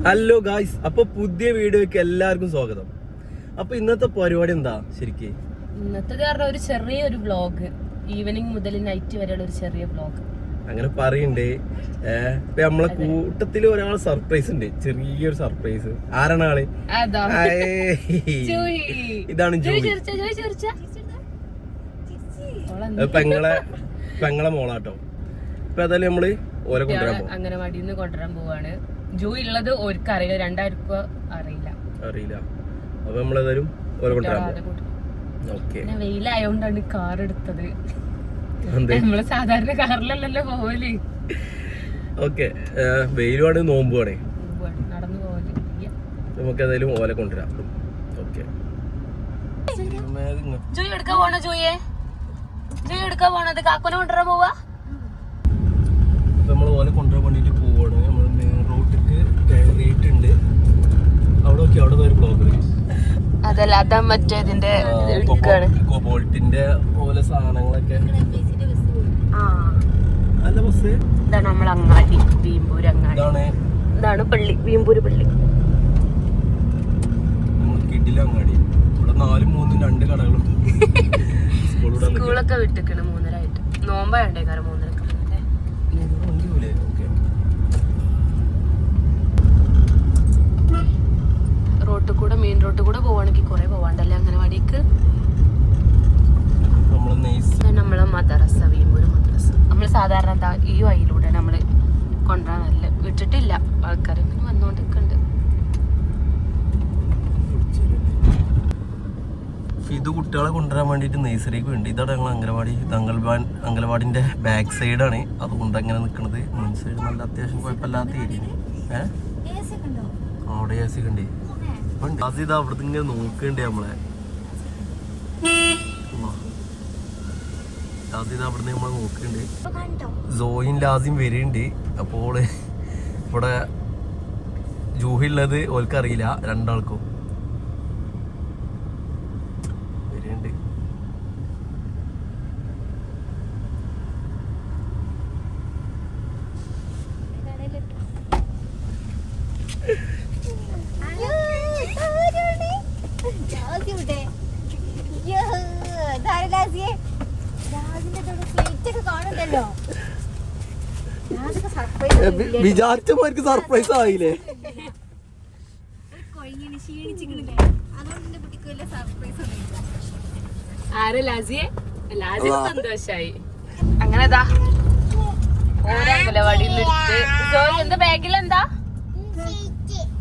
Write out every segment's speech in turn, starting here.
Hello guys, അപ്പൊ പുതിയ വീഡിയോക്ക് എല്ലാവർക്കും സ്വാഗതം. അപ്പൊ ഇന്നത്തെ പരിപാടി എന്താ ശരിക്കും? ഇന്നത്തെ കാരണം ഒരു ചെറിയൊരു വ്ലോഗ്, ഈവനിങ് മുതൽ നൈറ്റ് വരെയുള്ള ഒരു ചെറിയ വ്ലോഗ് അങ്ങനെ പറയണ്ടേ. ഇപ്പൊ നമ്മളെ കൂട്ടത്തില് ഒരാൾ സർപ്രൈസ് ഉണ്ട്, ചെറിയൊരു സർപ്രൈസ്. ആരാണ് ആള്? ഇതാണ് പെങ്ങളെ മോളാട്ടോ. ഇപ്പൊ ഏതായാലും നമ്മള് ഓലെ കൊണ്ടുവരാൻ പോകും, അംഗനവാടിന്ന് കൊണ്ടുവരാൻ പോവാണ്. ജൂയി ഉള്ളത് ഓർക്ക് അറിയില്ല, 2000 അറിയില്ല. അപ്പൊ നമ്മളേതായാലും ഓലെ കൊണ്ടുവരാൻ പോകും. വെയിലായോണ്ടാണ് കാർ എടുത്തത്. നമ്മള് സാധാരണ കാറിലല്ലല്ലോ പോവല്. ഓക്കെ, വെയിലുമാണ്, നോമ്പുവാണേ, നടന്നു പോവല്. നമുക്ക് ഏതായാലും ഓലെ കൊണ്ടുവരാം. ഓക്കെ, ജൂയി എടുക്കാ പോണ? ജൂയി എടുക്കാ പോണത്? കാക്കോനെ കൊണ്ടുവരാൻ പോവാ. നമ്മൾ ഓലെ കൊണ്ടുവരാൻ വേണ്ടിട്ട് പോവാണ്. നമ്മൾ മെയിൻ റോഡിക്ക് കയറിയിട്ടുണ്ട്. അവിടെ നോക്കി, അവിടെ ഒരു ബ്ലോഗ്. അതല്ല, അതാ മറ്റേതിന്റെ ബോൾട്ടിന്റെ ഓലെ സാധനങ്ങളൊക്കെ. അല്ല ബസ് ഇതാണ് നമ്മളെ അങ്ങാടി, വീമ്പൂര് അങ്ങാടി. ഇതാണ് പള്ളി, വീമ്പൂര് പള്ളി. കിട്ടില്ല അങ്ങാടി. ഇവിടെ 4, 3, 2 കടകളും. സ്കൂളൊക്കെ വിട്ടിക്കണ് 3:30 നോമ്പാണ്ടേ, കാരണം 3:30. മെയിൻ റോഡ് കൂടെ പോവാണെങ്കിൽ കുറെ പോവാണ്ടല്ലേ അംഗനവാടിക്ക്. നമ്മളെ മദ്രസ, വീമ്പൂര് മദ്രസ. നമ്മള് സാധാരണ ഈ വഴിയിലൂടെ നമ്മള് കൊണ്ടുവരാനല്ല, വിട്ടിട്ടില്ല. ആൾക്കാർ ഇങ്ങനെ വന്നോണ്ടിരിക്കുന്നുണ്ട്. ഇത് കുട്ടികളെ കൊണ്ടുവരാൻ വേണ്ടിട്ട് നഴ്സറിക്ക് വേണ്ടി. ഇതാണ് ഞങ്ങൾ അംഗനവാടി. അംഗനവാടിന്റെ ബാക്ക് സൈഡാണ്, അതുകൊണ്ട് അങ്ങനെ നിൽക്കുന്നത്. മുൻ സൈഡ് നല്ല അത്യാവശ്യം കുഴപ്പമില്ലാത്ത ഏരിയ. അവിടെ AC കണ്ടേ. ഇത് അവിടുത്തെ ഇങ്ങനെ നോക്കണ്ടേ നമ്മളെ. ലാസിത് അവിടുന്ന് നമ്മളെ നോക്കണ്ട്. സോയും ലാസിയും വരുന്നുണ്ട്. അപ്പോൾ ഇവിടെ ജൂഹി ഉള്ളത് ഓൽക്കറിയില്ല, രണ്ടാൾക്കും വരുന്നുണ്ട്. വിചാരിച്ചവർക്ക് സർപ്രൈസ് ആയില്ലേ? സന്തോഷായി. അങ്ങനെതാ ഓരോ അംഗനവാടിയിൽ എടുത്ത്. എന്താ ബാഗിലെന്താ?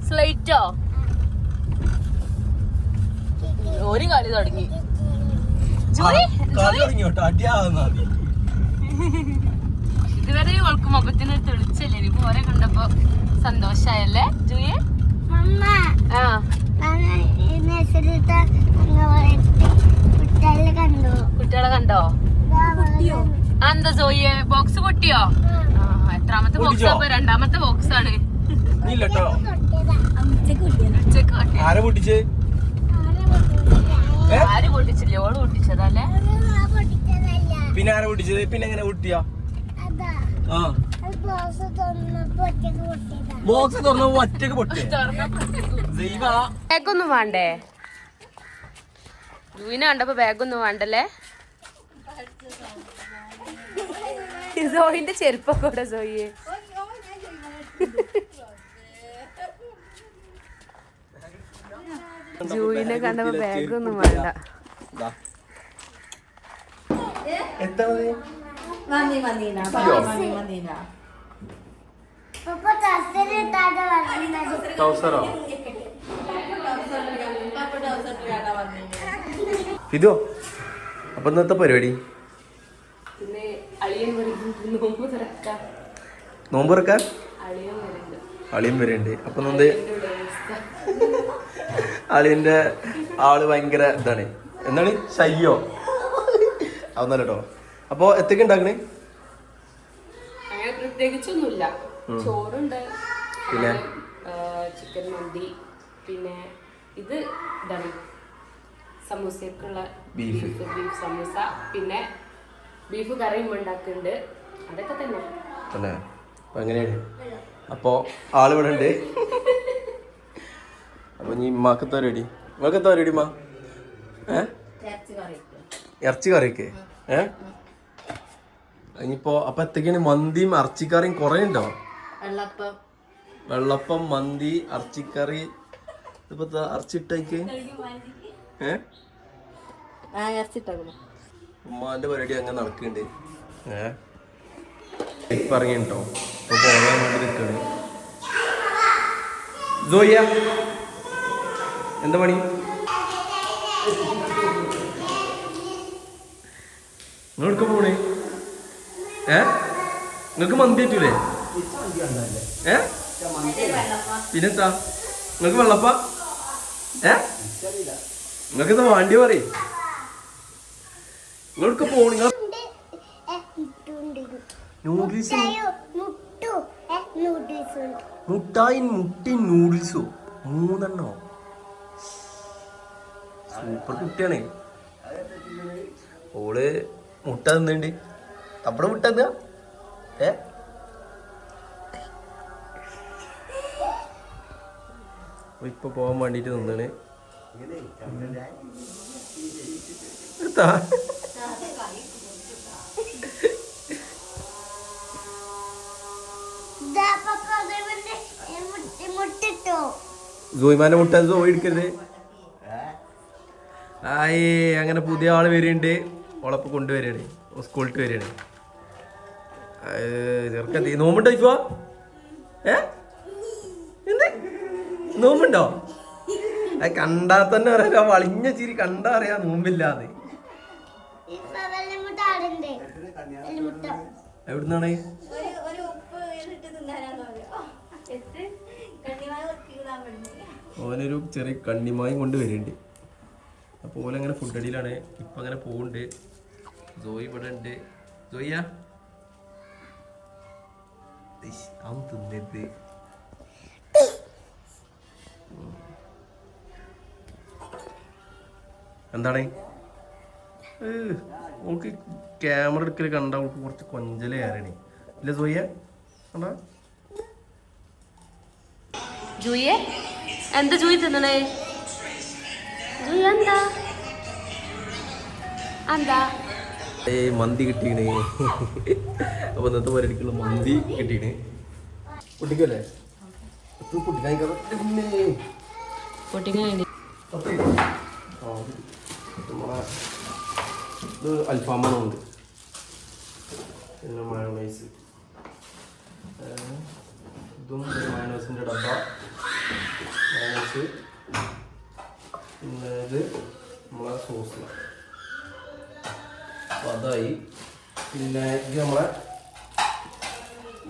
സ്ലൈറ്റോ? ഒരു കളി തുടങ്ങി. ഇതുവരെ ഓൾക്ക് മുഖത്തിന് തെളിച്ചല്ലേ, ഇനി പോരെ കണ്ടപ്പോ സന്തോഷായല്ലേ ജൂയെ? കുട്ടികളെ കണ്ടോ? എന്താ ജോയിയെ, ബോക്സ് പൊട്ടിയോ? എത്രാമത്തെ ബോക്സ്? രണ്ടാമത്തെ ബോക്സ് ആണ്. ആര് പൊട്ടിച്ചില്ലേ? ഓള് പൊട്ടിച്ചതല്ലേ? പിന്നെ ആരെ പൊട്ടിച്ചത്? പിന്നെ എങ്ങനെ പൊട്ടിയാ? ബോക്സ് തുറന്നപ്പോ ഒറ്റക്ക് പൊട്ടി. ബാഗൊന്നും വേണ്ടേ? ജൂവിനെ കണ്ടപ്പോ ബാഗൊന്നും വേണ്ടല്ലേ? സോയിന്റെ ചെരുപ്പൊക്കെ കൂടെ സോയിയെ. ജൂവിനെ കണ്ടപ്പോ ബാഗൊന്നും വേണ്ട. ഇതോ അപ്പൊ ഇന്നത്തെ പരിപാടി നോമ്പ് തുറക്കാൻ അളിയൻ വരുന്നുണ്ട്. അപ്പൊ എന്ത്, അളിയന്റെ ആള് ഭയങ്കര ഇതാണ്. എന്താണ് ശയ്യോ? അതൊന്നല്ല കേട്ടോ. അപ്പൊ എത്തൊക്കെ ഉണ്ടാക്കണേ? പ്രത്യേകിച്ചൊന്നുമില്ല. ചോറുണ്ട്, പിന്നെ ചിക്കൻ മന്തി, പിന്നെ ഇത് ഇതാണ് സമൂസക്കുള്ള ബീഫ് സമൂസ, പിന്നെ ബീഫ് കറിയും ഉണ്ടാക്കുന്നുണ്ട്. അതൊക്കെ തന്നെ. അപ്പൊ അങ്ങനെയാണ്. അപ്പോ ആളിവിടെ ഉണ്ട്. അപ്പൊ ഇനി ഇമ്മാക്കെത്താ റെഡി? നിങ്ങൾക്ക് എത്താ റെഡി മാ? ഇറച്ചി കറിയൊക്കെ ഇനിയിപ്പോ അപ്പൊ എത്തൊക്കെയാണ്? മന്തിയും ഇറച്ചിക്കറിയും കുറെ ഉണ്ടോ? വെള്ളപ്പം, മന്തി, ഇറച്ചിക്കറി. ഇപ്പൊ ഇറച്ചിട്ടേക്ക് ഉമ്മാന്റെ പരിപാടി അങ്ങനെ നടക്കുന്നുണ്ട്. ഇപ്പൊ ഇറങ്ങിട്ടോ. ഇപ്പൊ പോകാൻ വേണ്ടി നിൽക്കണ്. ജോയ്യ എന്താ പണി? നിങ്ങളെടുക്ക പോണേ? നിങ്ങക്ക് മന്തി പറ്റൂലേ? പിന്നെന്താ നിങ്ങക്ക് വെള്ളപ്പ? നിങ്ങക്ക് എന്താ വേണ്ടി പറയ്. നിങ്ങളെടുക്ക പോണ? നൂഡിൽസ്, മുട്ടായി, മുട്ടി നൂഡിൽസോ 3 സൂപ്പർ കുട്ടിയാണേ. ഓള് മുട്ട തിന്നുണ്ട്. അവിടെ മുട്ട എന്താ? ഇപ്പൊ പോവാൻ വേണ്ടിട്ട് നിന്നാണ്. എടുത്താ ജോയിമാന്റെ മുട്ട ജോയി എടുക്കരുത്. ആയേ അങ്ങനെ പുതിയ ആള് വരുന്നുണ്ട്. ഓളപ്പം കൊണ്ടുവരികയാണ്. സ്കൂളിട്ട് വരികയാണ്. ചെറുക്ക നോമ്പുണ്ടോ? എന്ത് നോമ്പുണ്ടോ? കണ്ടാ തന്നെ അറിയാ. വളിഞ്ഞ ചിരി കണ്ടാ അറിയാ നോമ്പില്ലാതെ. എവിടുന്നാണ്? ഓനൊരു ചെറിയ കണ്ണിമായും കൊണ്ട് വരുന്നുണ്ട്. അപ്പോൾ ഓലങ്ങനെ ഫുഡ് അടിയിലാണ്. ഇപ്പം അങ്ങനെ പോകുന്നുണ്ട്. ജോയി ഇവിടെ ഉണ്ട്. ജോയ്യ അവൻ തിന്നരുത്. എന്താണ് ഓൾക്ക് ക്യാമറ എടുക്കൽ കണ്ട അവൾക്ക് കുറച്ച് കൊഞ്ചല് കയറണേ ഇല്ല ജോയ്യ? കണ്ടാ ജൂയെ എന്താ ജൂയി തിന്നണേ? ജൂയി എന്താ എന്താ? മന്തി കിട്ടീണ്. അപ്പൊ ഇന്നത്തെ പരിപാടിക്കുള്ള മന്തി കിട്ടീണ്. പൊട്ടിക്കല്ലേ? ഇത് അൽഫാമുണ്ട്. പിന്നെ മയോണൈസ്, ഇതും മയോണൈസിൻ്റെ ഡബ്ബ. മയോണൈസ് പിന്നെ ഇത് നമ്മളെ സോസ്. അപ്പോൾ അതായി. പിന്നെ ഇത് നമ്മളെ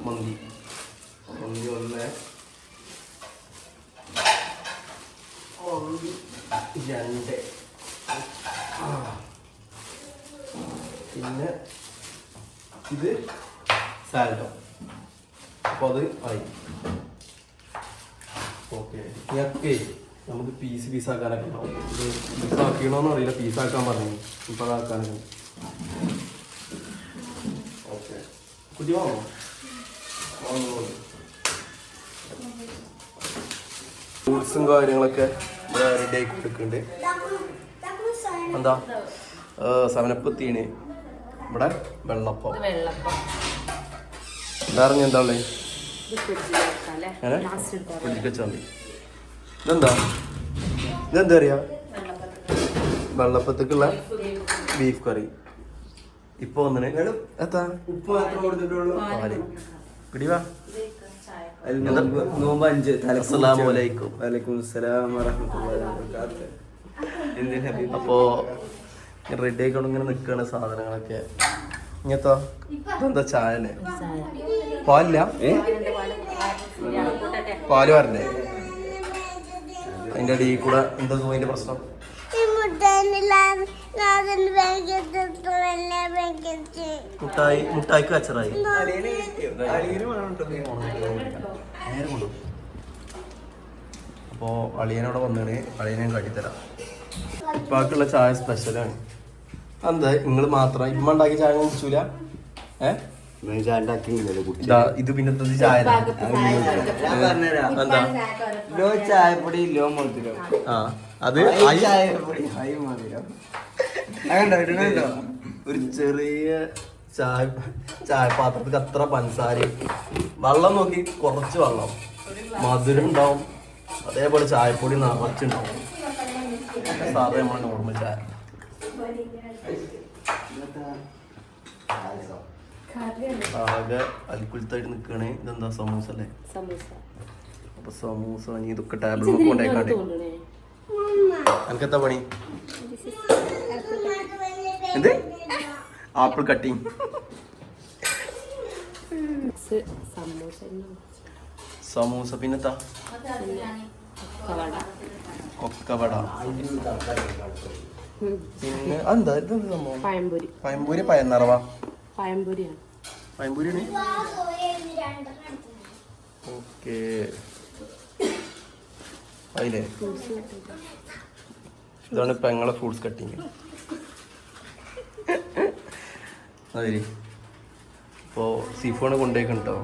മന്തി. മന്തി 1, മന്തി 2. പിന്നെ ഇത് സാലഡോ. അപ്പോൾ അത് ആയി. ഓക്കെ ഇതൊക്കെ നമുക്ക് പീസാക്കാനൊക്കെ ഉണ്ടാവും. ഇത് പീസാക്കണമെന്ന് അറിയില്ല. പീസാക്കാൻ പറഞ്ഞു. ഇപ്പോൾ അതാക്കാനൊക്കെ. ഓക്കെ കുട്ടി വാങ്ങോ? ഫ്രൂട്ട്സും കാര്യങ്ങളൊക്കെ ഇവിടെ റെഡി ആക്കി കൊടുക്കുന്നുണ്ട്. എന്താ 7 തീണ്. ഇവിടെ വെള്ളപ്പം. വേറെ എന്താ ഉള്ളത്? ഫ്രിഡ്ജിൽ. ഇതെന്താ അറിയാ? വെള്ളപ്പത്തേക്കുള്ള ബീഫ് കറി. ഇപ്പൊ വന്നിന് എത്താ ഉപ്പ് മാത്രം കൊടുത്തിട്ടുള്ളൂ. പാല് പിടിവാ. അപ്പോ റെഡി ആയിക്കൊണ്ട് ഇങ്ങനെ നിൽക്കുകയാണ് സാധനങ്ങളൊക്കെ. ഇങ്ങനത്തെ ഇതെന്താ ചായല്ലേ? പാലില്ല? പാല് വരണ്ടേ? അതിന്റെ അടിയിൽ കൂടെ എന്താ അതിന്റെ പ്രശ്നം? മുട്ടായിക്ക് കച്ചറായി. അപ്പോ അളിയനോടെ വന്നാണ്. അളിയനെ കാട്ടിത്തരാം. ഇപ്പാക്കുള്ള ചായ സ്പെഷ്യലാണ്. എന്താ നിങ്ങൾ മാത്രം ഇമ്മ ഉണ്ടാക്കിയ ചായ കുടിച്ചൂല? ഇത് പിന്നെ ചായ എന്താ ലോ ചായപ്പൊടി ലോ മധുരം. ആ അത് ചായപ്പൊടി ഹൈ മധുരം. ഒരു ചെറിയ ചായപാത്രത്തിൽ അത്ര പഞ്ചസാര, വെള്ളം നോക്കി കുറച്ച് വെള്ളം, മധുരം ഉണ്ടാവും, അതേപോലെ ചായപ്പൊടി നിറച്ചുണ്ടാവും. സാധാരണ നമ്മളെ നോർമൽ ചായ. ആകെ അൽക്കുലത്തായിട്ട് നിൽക്കണേ. ഇതെന്താ സമൂസ അല്ലേ? അപ്പൊ സമൂസ ഇനി ഇതൊക്കെ ടേബിൾ കൊണ്ടേക്കാണ്ട്. എനിക്കെന്താ പണി? എന്ത് ആപ്പിൾ കട്ടിങ്? സമൂസ പിന്നെത്താ കൊക്കവട. പിന്നെ എന്താ ഇതെന്ത് സംഭവം? പഴംപൊരി പയന്നറവാ? പഴംപൊരിയാണ്. ഓക്കെ അതിലേ ഇതാണ് പെങ്ങളെ ഫ്രൂട്ട്സ് കട്ടിങ്. അതെ. ഇപ്പോൾ സീഫോണ് കൊണ്ടുപോയിക്കണ്ടോ?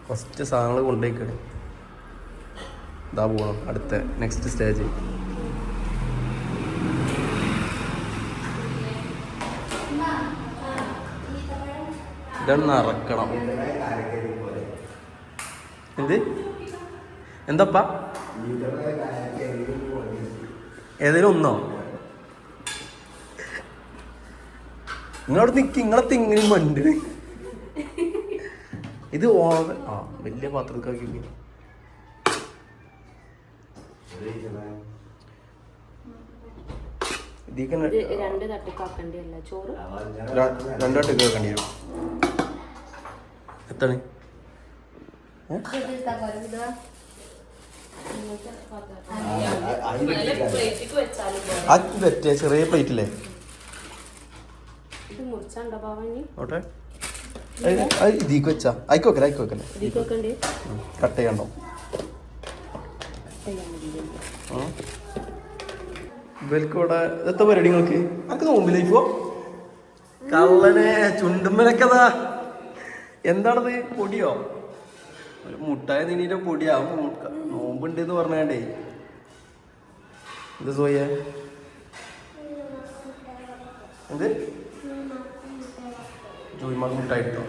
ഫസ്റ്റ് സാധനങ്ങൾ കൊണ്ടുപോയിക്കണേ. ഇതാ പോകണം അടുത്ത നെക്സ്റ്റ് സ്റ്റേജ്. ഇതാണ് നിറക്കണം. എന്ത് എന്താപ്പാ? ഏതെങ്കിലും ഒന്നോ? നിങ്ങളവിടെ നിൽക്കി, നിങ്ങളെ തിങ്ങിനും മണ്ട്. ഇത് ആ വലിയ പാത്രത്തിലാക്കി രണ്ട് തട്ടിക്കാക്കേണ്ടി വെക്കേണ്ടി വരും. എത്താണ് അത് പറ്റേ ചെറിയ പ്ലേറ്റില്ലേ? ഓട്ടെ ഇതിക്ക് വെച്ചാ അയക്കോക്കല്ലേ? കട്ട് ചെയ്യണ്ടോ? ഇവൽക്കൂടെ എത്ര പരിപാടി നിങ്ങൾക്ക്? എനിക്ക് നോമ്പിലേക്കോ കള്ളനെ ചുണ്ടുമ്മലൊക്കെതാ. എന്താണത്? പൊടിയോ? ഒരു മുട്ടായ നീനീൻ്റെ പൊടിയാവും. നോമ്പുണ്ട് എന്ന് പറഞ്ഞാണ്ടേ. എന്ത് സോയെ? എന്ത് ജോയിമാക്ക് മുട്ടായിട്ടോ?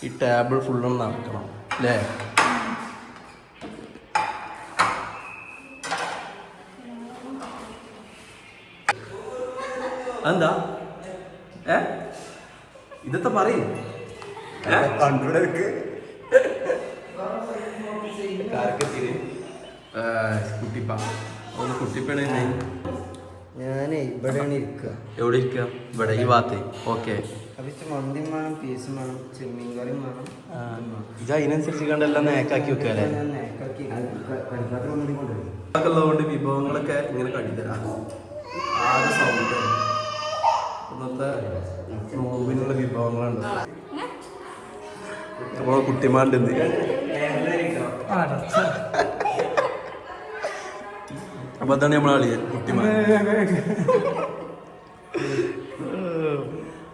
ഈ ടേബിൾ ഫുള്ളൊന്ന് നടക്കണം അല്ലേ? എന്താ ഇതൊക്കെ പറയും കുട്ടിപ്പ കുട്ടിപ്പണ. ഞാനേ ഇവിടെയാണ് ഇരിക്കുക. എവിടെ ഇരിക്കുക? ഇവിടെ ഈ ഭാഗത്ത്. ഓക്കെ. മന്തി വേണം, പീസും വേണം, ചെമ്മീൻ കറിയും വേണം. ഇത് അതിനനുസരിച്ച് കണ്ടെല്ലാം നേക്കാക്കി വെക്കാല്ലേ? ഉള്ളതുകൊണ്ട് വിഭവങ്ങളൊക്കെ ഇങ്ങനെ കടിത്തരാം. ആകെ സൗണ്ട് ഇന്നത്തെ നോമ്പിനുള്ള വിഭവങ്ങളുണ്ട്. നമ്മളെ കുട്ടിമാണ്ടെന്ന് അപ്പൊ അതാണ് നമ്മളെ കളിയൻ കുട്ടിമാൻ.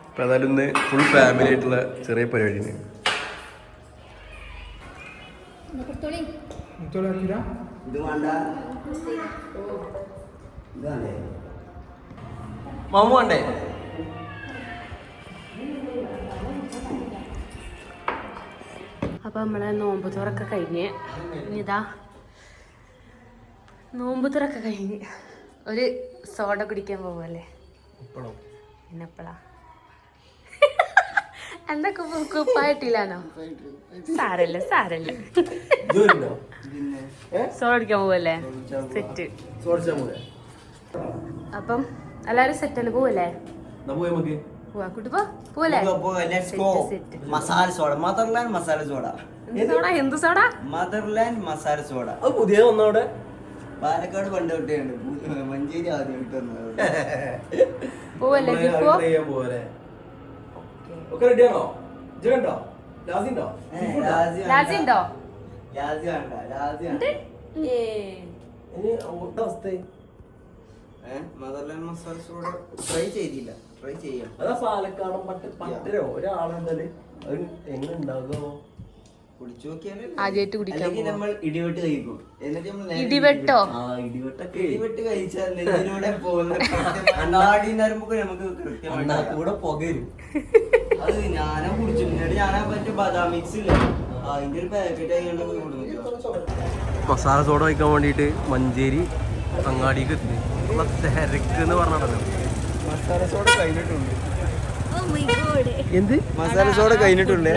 അപ്പൊ ഏതായാലും ഇന്ന് ഫുൾ ഫാമിലി ആയിട്ടുള്ള ചെറിയ പരിപാടിയാണ്. മാമു വേണ്ടേ? അപ്പൊ നമ്മളെ നോമ്പ് തുറക്കെ കഴിഞ്ഞ് ഇനിതാ നോമ്പ് തുറക്കെ കഴിഞ്ഞ് ഒരു സോഡ കുടിക്കാൻ പോവല്ലേ? പിന്നെപ്പളാ എന്തൊക്കെ കുപ്പായിട്ടില്ലാന്നോ? സാരല്ല സോഡ കുടിക്കാൻ പോവല്ലേ? സെറ്റ്. അപ്പം എല്ലാരും സെറ്റല്ലേ? പോവല്ലേ? Masala soda, motherland masala soda. എന്ത് സോഡ? Motherland masala soda. പുതിയ ഒന്നവിടെ പാലക്കാട് പണ്ടോട്ടുണ്ട്, മഞ്ചേരി ആദ്യമായിട്ട് പോവല്ലേ? മദർലാൻഡ് മസാല സോഡ ട്രൈ ചെയ്തില്ല, ട്രൈ ചെയ്യാം. അതാ പാലക്കാടൻ പട്ടരോ ഒരാളുണ്ടല്ലേ, അത് എങ്ങനെ ഉണ്ടാകുമോ? കുടിച്ചു നോക്കിയാലേ ആദ്യമായിട്ട് കുടിക്കാൻ നമ്മൾ ഇടിവെട്ട് കഴിക്കും. എന്നിട്ട് നമ്മൾ ഇടിവെട്ടോ? ഇടിവെട്ട് കഴിച്ചാൽ നെഞ്ചിലൂടെ പോകുന്ന കണ്ണാടിന്നറുമ്പോ നമുക്ക് കൂടെ പുകരും. അത് ഞാനാ കുടിച്ചു. എന്നിട്ട് ഞാനാ പറ്റിയ ബദാം മിക്സ് ഇല്ല, അതിന്റെ ഒരു പാക്കറ്റ് ആയിക്കണ്ട കൊടുക്കുന്നു. മസാല സോഡ വയ്ക്കാൻ വേണ്ടിയിട്ട് മഞ്ചേരി അങ്ങാടിക്ക് എത്തി. തിരക്ക് എന്ന് പറഞ്ഞാണല്ലോ. മസാല സോഡ കഴിഞ്ഞിട്ടുണ്ട്. എന്ത് മസാല സോഡ കഴിഞ്ഞിട്ടുണ്ട്.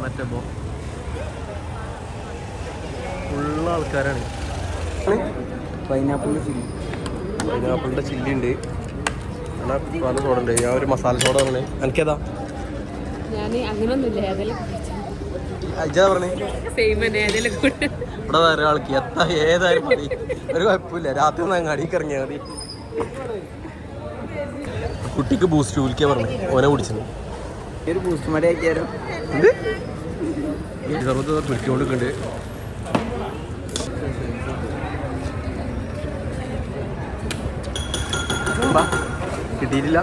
മറ്റേ ഫുള്ള് ആൾക്കാരാണ്. പൈനാപ്പിളിന്റെ ചില്ലി ഉണ്ട്, പല സോഡ ഉണ്ട്. ഞാൻ ഒരു മസാല സോഡ പറഞ്ഞേ. എനിക്കേതാ? പറഞ്ഞേ ഇവിടെ വേറെ ആൾക്ക് ഏതായാലും മതി, ഒരു കുഴപ്പമില്ല. രാത്രി ഒന്ന് അങ്ങാടിക്ക് ഇറങ്ങിയാൽ മതി. കുട്ടിക്ക് ബൂസ്റ്റ് വിളിക്കാൻ പറഞ്ഞു, ഓനെ കുടിച്ചത്. ഒരു ബൂസ്റ്റ് മടി ആക്കിയാലോ? സർവത്ത് പിടിച്ചുകൊണ്ടിരിക്കുന്നുണ്ട്. കിട്ടിയിട്ടില്ല.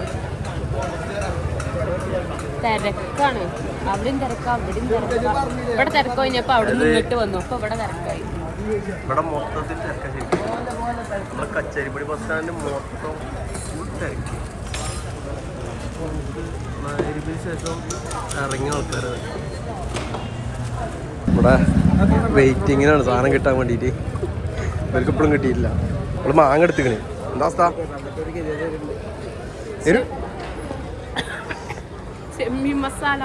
തിരക്കാണ്, അവിടെയും തിരക്കാ, അവിടെയും തിരക്കാ. ഇവിടെ തിരക്ക് കഴിഞ്ഞപ്പോ അവിടെ നിന്നിട്ട് വന്നു, അപ്പൊ ഇവിടെ തിരക്കായി. ഇവിടെ മൊത്തത്തിൽ തിരക്കാ. ശരിക്കും നമ്മുടെ കച്ചേരിപ്പടി ബസ് സ്റ്റാൻഡ് മൊത്തം ഫുൾ തിരക്ക്. ശേഷം ഇറങ്ങിയ ആൾക്കാരാണ് ഇവിടെ വെയിറ്റിങ്ങിനാണ് സാധനം കിട്ടാൻ വേണ്ടിയിട്ട്. ഇവർക്ക് ഇപ്പോഴും കിട്ടിയിട്ടില്ല. നമ്മൾ മാങ്ങ എടുത്തിക്കണേ. എന്താ അവസ്ഥ? മസാല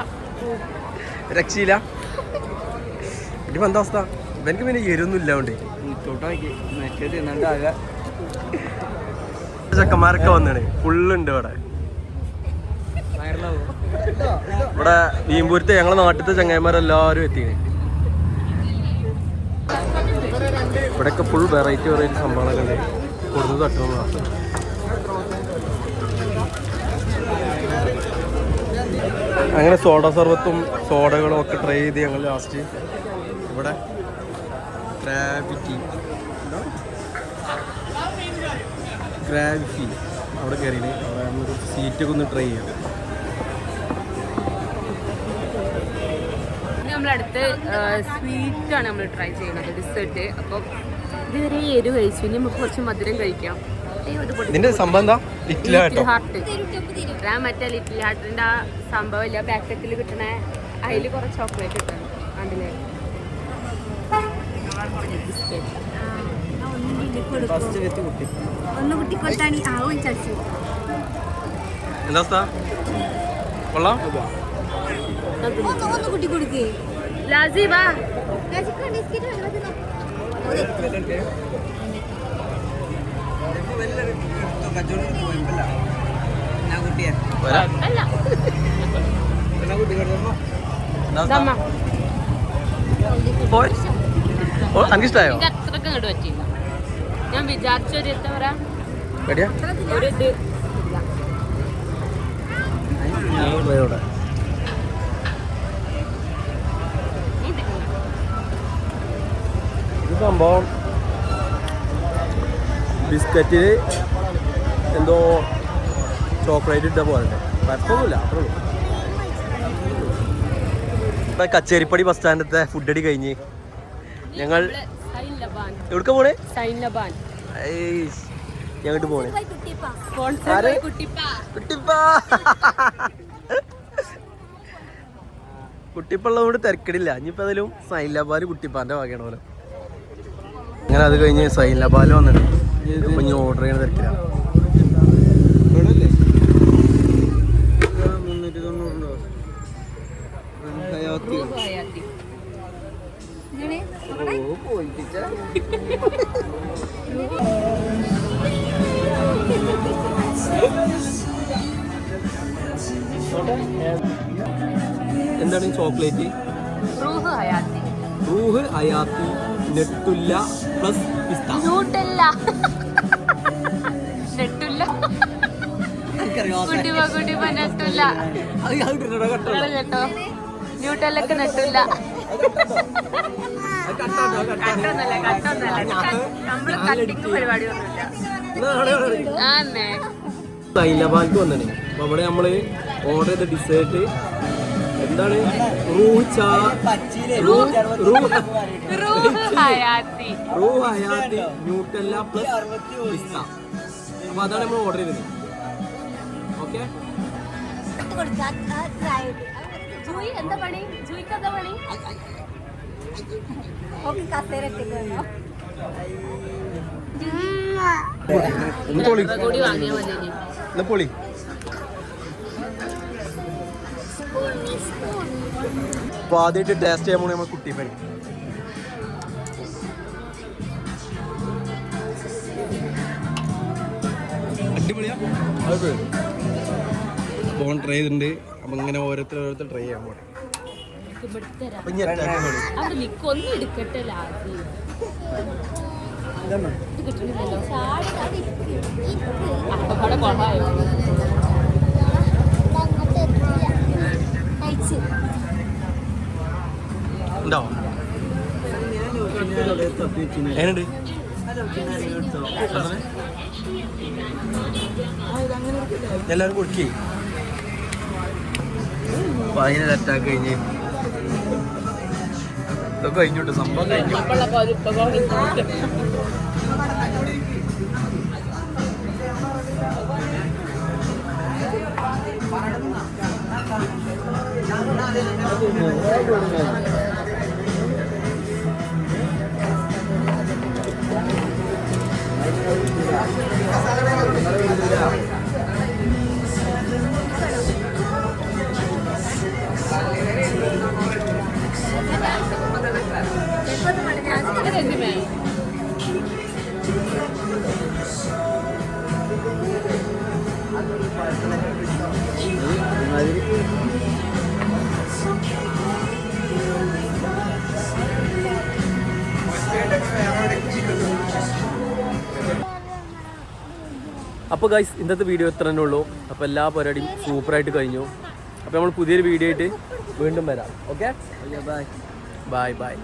രക്ഷയില്ല. ഇനിയിപ്പോൾ എന്താ അവസ്ഥ? ഇവനക്ക് പിന്നെ എരിയൊന്നും ഇല്ലാണ്ടേ. ചെക്കന്മാരൊക്കെ വന്നാണ്, ഫുള്ളുണ്ട് ഇവിടെ. ഇവിടെ വീമ്പൂരത്തെ ഞങ്ങളെ നാട്ടിലത്തെ ചങ്ങായിമാരെല്ലാവരും എത്തിക്കണേ. ഇവിടെയൊക്കെ ഫുൾ വെറൈറ്റി സംഭവങ്ങളൊക്കെ ഉണ്ട്. കൊടുത്ത് തട്ടുന്ന അങ്ങനെ സോഡ സർബത്തും സോഡകളും ഒക്കെ ട്രൈ ചെയ്ത് ഞങ്ങൾ ലാസ്റ്റ് ഇവിടെ ഗ്രാവിറ്റി അവിടെ കയറിയിട്ട് അവിടെ നമ്മൾ കുറച്ച് സീറ്റൊക്കെ ഒന്ന് ട്രൈ ചെയ്യാം. നമ്മളടുത്ത് സ്വീറ്റാണ് നമ്മൾ ട്രൈ ചെയ്യുന്നത്, ഡിസേർട്ട്. അപ്പം ഇതുവരെ എരിവ് കഴിച്ചു, ഇനി നമുക്ക് കുറച്ച് മധുരം കഴിക്കാം. ഇതിന്റെ സംഭവം എന്താ? Little heart. മറ്റേ ലിറ്റിൽ ഹാർട്ടിന്റെ ആ സംഭവം ഇല്ല, പാക്കറ്റിൽ കിട്ടണ, അതിൽ കുറച്ച് ചോക്ലേറ്റ് കിട്ടണം. അതില് എന്താ കൊള്ളാം. ലാസിബാ എനിക്കിഷ്ടായോ? അത്രക്ക് ഇങ്ങോട്ട് പറ്റിയില്ല. ഞാൻ വിചാരിച്ചൊരു എത്ര പറയാ ഒരു ഇത് സംഭവം ബിസ്ക്കറ്റില് എന്തോ ചോക്ലേറ്റ് ഇട്ട പോലെ കുഴപ്പമൊന്നുമില്ല. അത്രേ ഉള്ളൂ. കച്ചേരിപ്പടി ബസ് സ്റ്റാൻഡത്തെ ഫുഡ് അടി കഴിഞ്ഞ് ഞങ്ങൾ എവിടേക്കാ പോണേ? ഞങ്ങോട്ട് പോണേ കുട്ടിപ്പുള്ളതുകൊണ്ട് തിരക്കിടില്ല. ഇനിയിപ്പോൾ അതിലും സൈൻലാബാല് കുട്ടിപ്പാൻ്റെ വകയാണ് പോലെ. അങ്ങനെ അത് കഴിഞ്ഞ് സൈൻലാബാല് വന്നിട്ട് ഇപ്പം ഇനി ഓർഡർ ചെയ്യണ തിരക്കില്ല. എന്താണ് ഈ ചോക്ലേറ്റ്? റൂഹ് ഹയാത്തി നെട്ടുല്ല പ്ലസ് പിസ്ത. ന്യൂട്ടല്ല നെട്ടുല്ല കുട്ടിപ്പ നെട്ടുല്ല കേട്ടോ. ന്യൂട്ടല്ലക്ക് നെട്ടുല്ല. സൈലബാൻക്ക് വന്നേ. അപ്പൊ അവിടെ നമ്മള് ഓർഡർ ചെയ്ത ഡിസേർട്ട് എന്താണ്? റൂ ഹയാത്തി ന്യൂട്ടെല്ല പ്ലസ് പിസ്ത. അപ്പൊ അതാണ് നമ്മൾ ഓർഡർ ചെയ്തത്. ഓക്കെ, എന്താ പണി? ജൂയിക്ക് എന്താ പണി? കൂടി വാങ്ങിയാൽ മതി. പൊളി. അപ്പൊ ആദ്യമായിട്ട് ടേസ്റ്റ് ചെയ്യാൻ പോണേ നമ്മൾ കുട്ടിപ്പണി. അടിപൊളിയാ. ഫോൺ ട്രൈ ചെയ്തിട്ടുണ്ട്. അപ്പൊ ഇങ്ങനെ ഓരോരുത്തർ ട്രൈ ചെയ്യാൻ പോണേ. ഒന്നും എടുക്കട്ടെ. കിട്ടണില്ലല്ലോ. അവിടെ കൊള്ളായോ? ഉണ്ടോ? എങ്ങനെയുണ്ട്? എല്ലാവരും കൊടുക്കേ. ഫൈനൽ അറ്റാക്ക് കഴിഞ്ഞ് ഇതൊക്കെ കഴിഞ്ഞോട്ട് സംഭവം കഴിഞ്ഞു. അപ്പോൾ ഗൈസ്, ഇന്നത്തെ വീഡിയോ ഇത്ര തന്നെ ഉള്ളൂ. അപ്പോൾ എല്ലാ പരിപാടിയും സൂപ്പറായിട്ട് കഴിഞ്ഞു. അപ്പോൾ നമ്മൾ പുതിയൊരു വീഡിയോ ആയിട്ട് വീണ്ടും വരാം. Okay, bye bye.